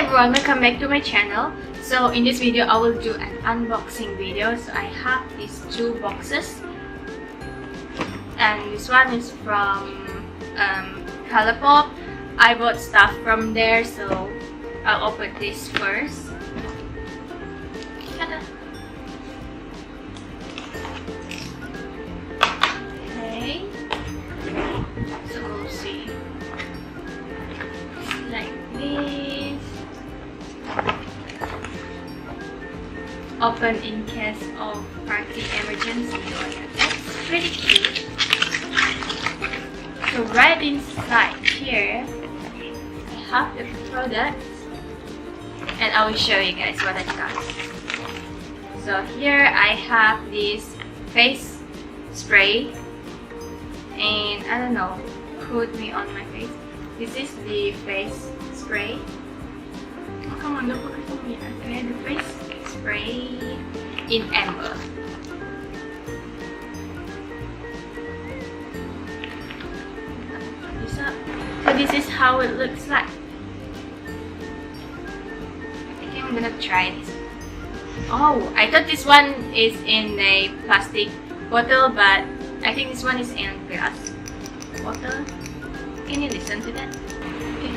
everyone, welcome back to my channel. So in this video I will do an unboxing video. So I have these two boxes, and this one is from Colourpop. I bought stuff from there, so I'll open this first. Ta-da. Okay, so we'll see. It's like this. Open in case of party emergency. That's pretty cute. So right inside here, I have the products, and I will show you guys what I got. So here I have this face spray, and I don't know, put me on my face. This is the face spray. Oh, come on, don't focus on me. Okay, the face spray in amber. So this is how it looks like. I think I'm gonna try this. Oh, I thought this one is in a plastic bottle, but I think this one is in glass bottle. Can you listen to that? Okay.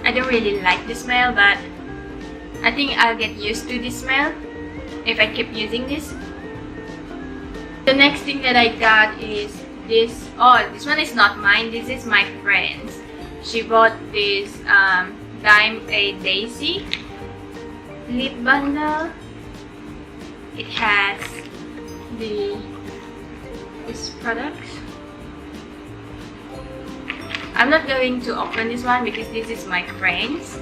I don't really like the smell, but I think I'll get used to the smell if I keep using this. The next thing that I got is this. Oh, this one is not mine. This is my friend's. She bought this Dime a Daisy lip bundle. It has this product. I'm not going to open this one because this is my friend's,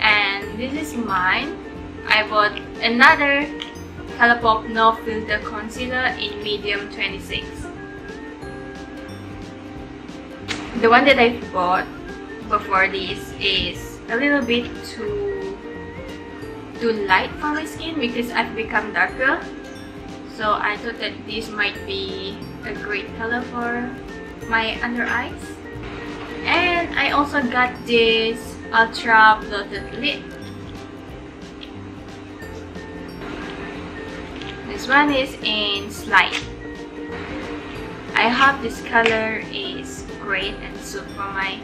and this is mine. I bought another Colourpop No Filter Concealer in medium 26. The one that I bought before this is a little bit too light for my skin because I've become darker. So I thought that this might be a great color for my under eyes. And I also got this Ultra Bloated Lip. This one is in Slide. I hope this color is great and suit for my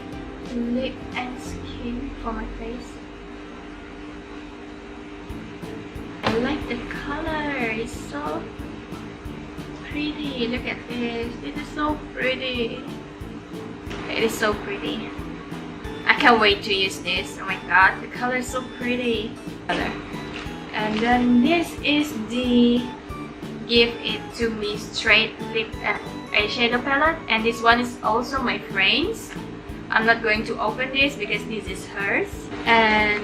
lip and skin, for my face. I like the color, it's so pretty. Look at this, it is so pretty. It is so pretty. I can't wait to use this. Oh my god, the color is so pretty. And then this is the Give It To Me Straight Lip and Eyeshadow Palette, and this one is also my friend's. I'm not going to open this because this is hers. And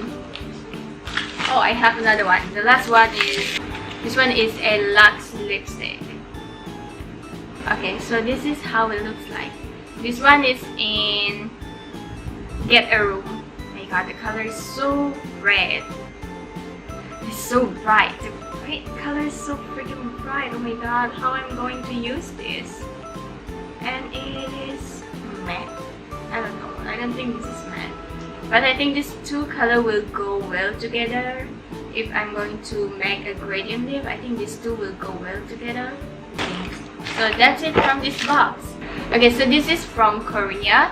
oh, I have another one. The last one is, this one is a Luxe lipstick. Okay, so this is how it looks like. This one is in Get a Room. Oh my god, the color is so red. It's so bright. The color is so freaking bright. Oh my god, how I'm going to use this? And it is matte. I don't know. I don't think this is matte. But I think these two colors will go well together. If I'm going to make a gradient lip, I think these two will go well together. So that's it from this box. Okay, so this is from Korea.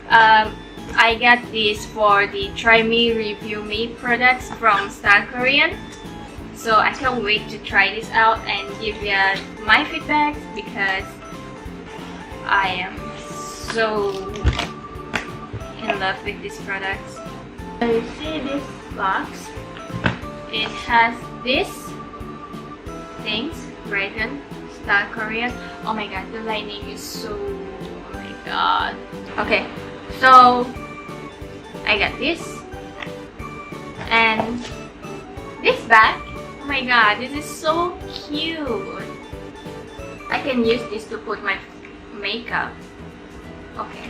I got this for the Try Me Review Me products from Style Korean. So I can't wait to try this out and give you my feedback because I am so in love with these products. So you see this box, it has this things, Brighten, Style Korean. Oh my god, the lining is so, oh my god. Okay, so I got this and this bag. Oh my god, this is so cute. I can use this to put my makeup. Okay.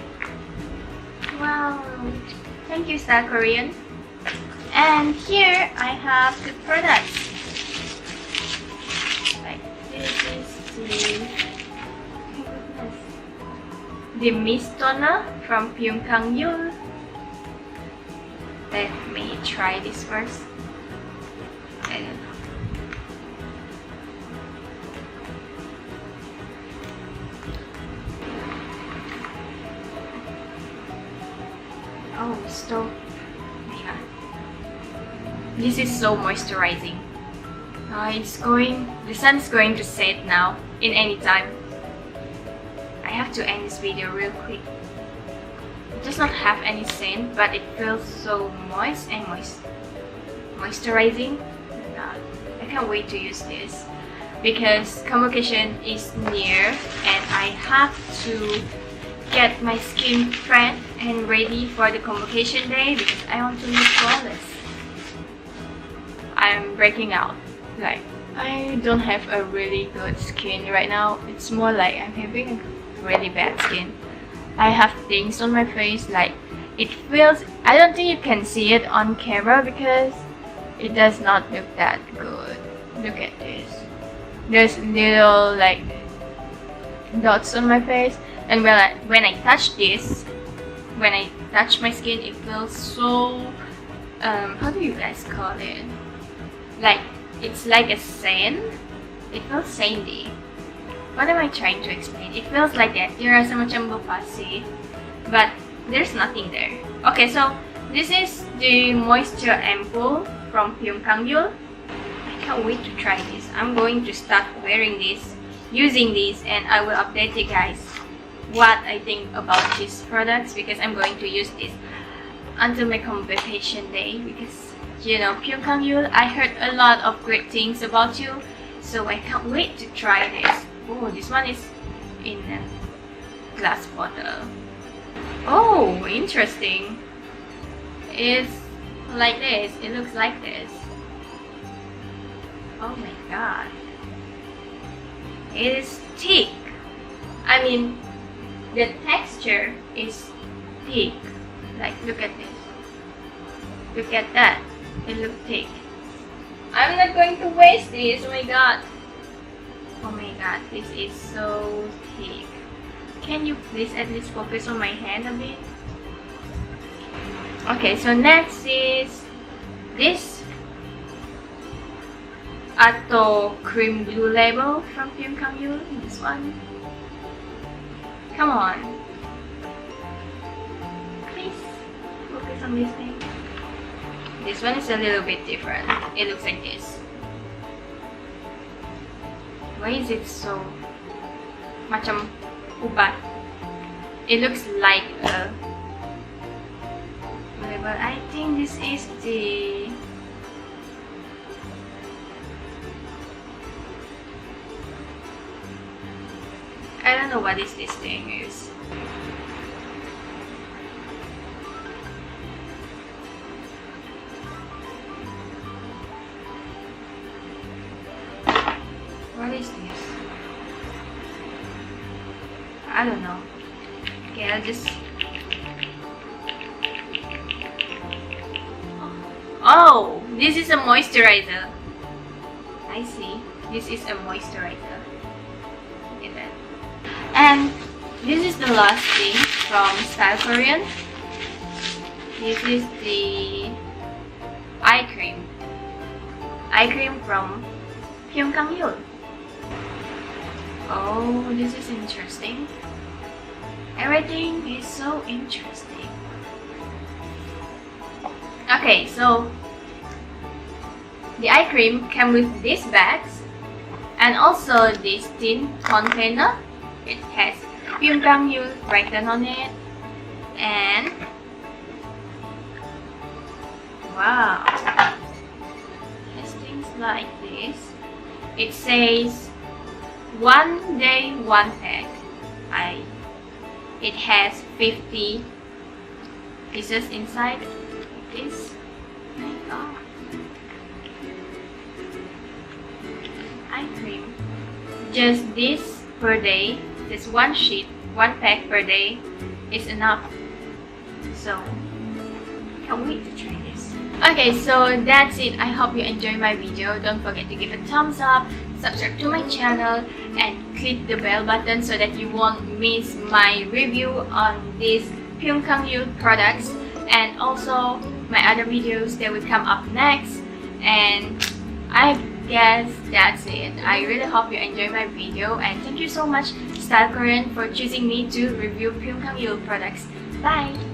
Wow. Thank you, Style Korean. And here I have the products. Like this is the the mist toner from Pyongyang. Let me try this first. I don't know. Oh, so yeah. This is so moisturizing. The sun is going to set now in any time. I have to end this video real quick. It does not have any scent, but it feels so moist and moisturizing. I can't wait to use this because convocation is near and I have to get my skin prepped and ready for the convocation day because I want to look flawless. I'm breaking out. Like, I don't have a really good skin right now. It's more like I'm having a really bad skin. I have things on my face, like it feels, I don't think you can see it on camera because it does not look that good. Look at this. There's little like dots on my face, and when I touch this, when I touch my skin, it feels so how do you guys call it? Like, it's like a sand. It feels sandy. What am I trying to explain? It feels like that. There are some macam bopasi, but there's nothing there. Okay, so this is the moisture ampoule from Pyongyang. I can't wait to try this. I'm going to start wearing this, using this, and I will update you guys what I think about these products because I'm going to use this until my convocation day because, you know, Pyongyang, I heard a lot of great things about you, so I can't wait to try this. Oh, this one is in a glass bottle. Oh, interesting. It's like this. It looks like this. Oh my god. It is thick. I mean, the texture is thick. Like, look at this. Look at that. It looks thick. I'm not going to waste this. Oh my god. Oh my god, this is so thick. Can you please at least focus on my hand a bit? Okay, so next is this Atto Cream Blue Label from Pyongyang. This one. Come on. Please focus on this thing. This one is a little bit different. It looks like this. Why is it so macam ubat? It looks like a whatever. I think this is the I don't know what is this thing is. What is this? I don't know. Okay, I'll just... Oh! This is a moisturizer. I see. This is a moisturizer. Look at that. And this is the last thing from Style Korean. This is the eye cream. Eye cream from Pyongyang. Oh, this is interesting. Everything is so interesting. Okay, so the eye cream came with these bags and also this tin container. It has Pyongyang written on it, and wow, it has things like this. It says 1 day 1 pack. It has 50 pieces inside like this. Oh my god. Eye cream. Just this per day, this one sheet, 1 pack per day is enough. So can't wait to try this. Okay, so that's it. I hope you enjoyed my video. Don't forget to give a thumbs up, subscribe to my channel, and click the bell button so that you won't miss my review on these Pyongkang products, and also my other videos that will come up next. And I guess that's it. I really hope you enjoy my video, and thank you so much Style Korean for choosing me to review Pyongkang products. Bye!